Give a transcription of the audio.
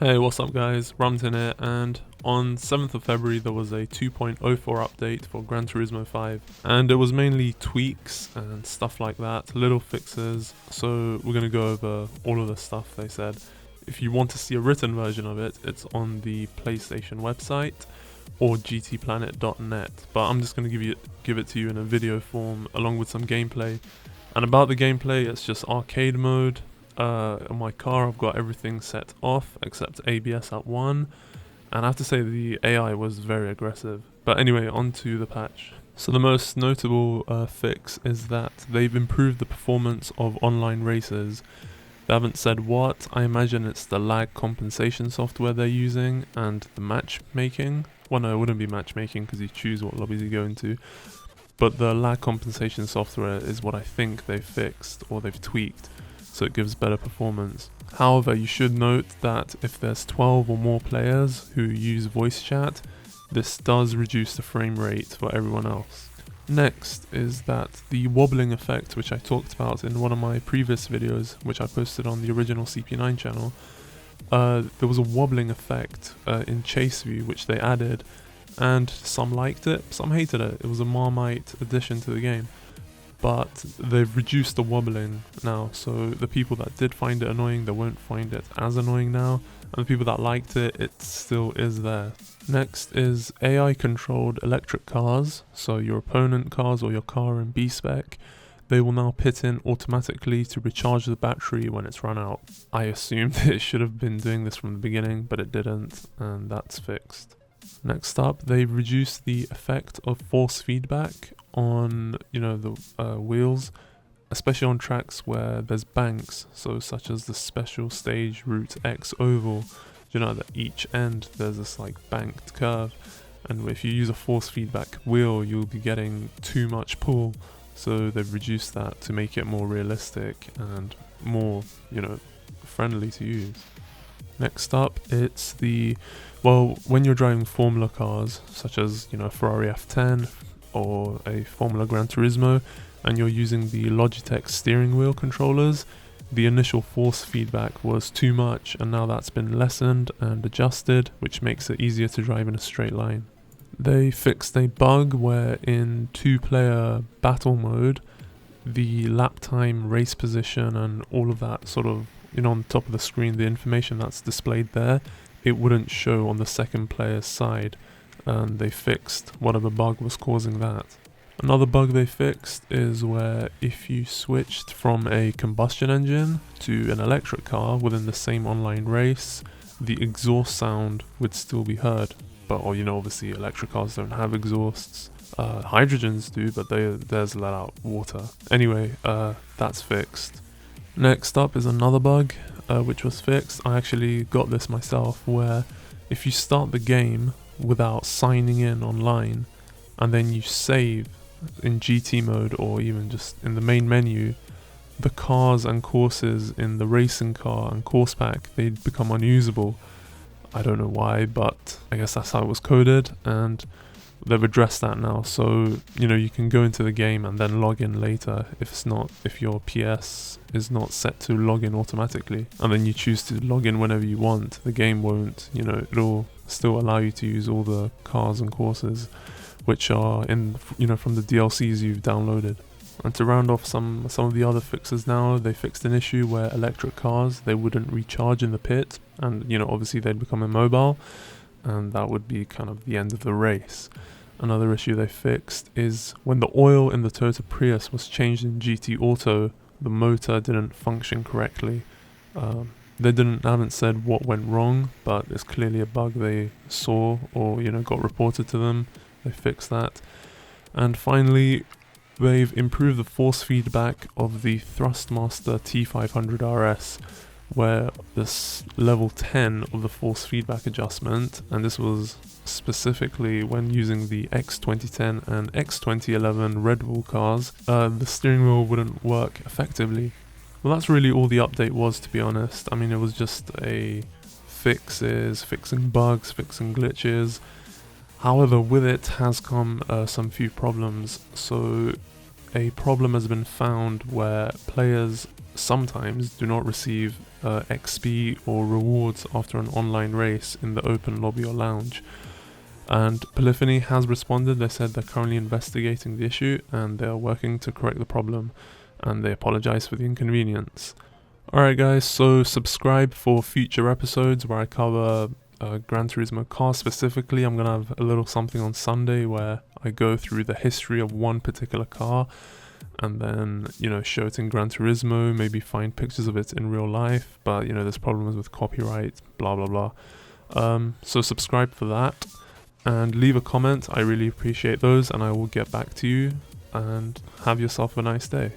Hey, what's up guys, Ramtin here, and on 7th of February there was a 2.04 update for Gran Turismo 5, and it was mainly tweaks and stuff like that, little fixes, so we're going to go over all of the stuff they said. If you want to see a written version of it, it's on the PlayStation website or gtplanet.net, but I'm just going to give it to you in a video form along with some gameplay. And about the gameplay, it's just arcade mode. On my car I've got everything set off except ABS at 1, and I have to say the AI was very aggressive. But anyway, on to the patch. So the most notable fix is that they've improved the performance of online races. They haven't said what. I imagine it's the lag compensation software they're using and the matchmaking. Well, no, it wouldn't be matchmaking because you choose what lobbies you go into. But the lag compensation software is what I think they've fixed or they've tweaked, so it gives better performance. However, you should note that if there's 12 or more players who use voice chat, this does reduce the frame rate for everyone else. Next is that the wobbling effect, which I talked about in one of my previous videos, which I posted on the original CP9 channel, there was a wobbling effect in Chase View which they added, and some liked it, some hated it. It was a Marmite addition to the game. But they've reduced the wobbling now, so the people that did find it annoying, they won't find it as annoying now, and the people that liked it, it still is there. Next is AI controlled electric cars, so your opponent cars or your car in B-spec, they will now pit in automatically to recharge the battery when it's run out. I assumed it should have been doing this from the beginning, but it didn't, and that's fixed. Next up, they've reduced the effect of force feedback on the wheels, especially on tracks where there's banks, so such as the special stage Route X oval. That each end there's this like banked curve, and if you use a force feedback wheel you'll be getting too much pull, so they've reduced that to make it more realistic and more friendly to use. Next up, it's when you're driving Formula cars, such as Ferrari F10 or a Formula Gran Turismo, and you're using the Logitech steering wheel controllers, the initial force feedback was too much, and now that's been lessened and adjusted, which makes it easier to drive in a straight line. They fixed a bug where in 2-player battle mode, the lap time, race position, and all of that sort of on the top of the screen, the information that's displayed there, it wouldn't show on the second player's side, and they fixed whatever bug was causing that. Another bug they fixed is where if you switched from a combustion engine to an electric car within the same online race, the exhaust sound would still be heard. But obviously electric cars don't have exhausts. Hydrogens do, but theirs let out water. Anyway, that's fixed. Next up is another bug which was fixed. I actually got this myself, where if you start the game without signing in online and then you save in GT mode or even just in the main menu, the cars and courses in the racing car and course pack, they'd become unusable. I don't know why, but I guess that's how it was coded, and they've addressed that now, so you can go into the game and then log in later if your PS is not set to log in automatically, and then you choose to log in whenever you want. The game won't, it'll still allow you to use all the cars and courses which are in from the DLCs you've downloaded. And to round off some of the other fixes now, they fixed an issue where electric cars, they wouldn't recharge in the pit, and obviously they'd become immobile, and that would be kind of the end of the race. Another issue they fixed is when the oil in the Toyota Prius was changed in GT Auto, the motor didn't function correctly. They haven't said what went wrong, but it's clearly a bug they saw or got reported to them. They fixed that. And finally, they've improved the force feedback of the Thrustmaster T500 RS, where this level 10 of the force feedback adjustment, and this was specifically when using the X2010 and X2011 Red Bull cars, the steering wheel wouldn't work effectively. Well, that's really all the update was, to be honest. I mean, it was just fixing bugs, fixing glitches. However, with it has come some few problems. So a problem has been found where players sometimes do not receive XP or rewards after an online race in the open lobby or lounge. And Polyphony has responded. They said they're currently investigating the issue and they are working to correct the problem, and they apologize for the inconvenience. Alright guys, so subscribe for future episodes where I cover Gran Turismo cars specifically. I'm gonna have a little something on Sunday where I go through the history of one particular car and then, show it in Gran Turismo, maybe find pictures of it in real life, but there's problems with copyright, blah blah blah. So subscribe for that and leave a comment. I really appreciate those, and I will get back to you, and have yourself a nice day.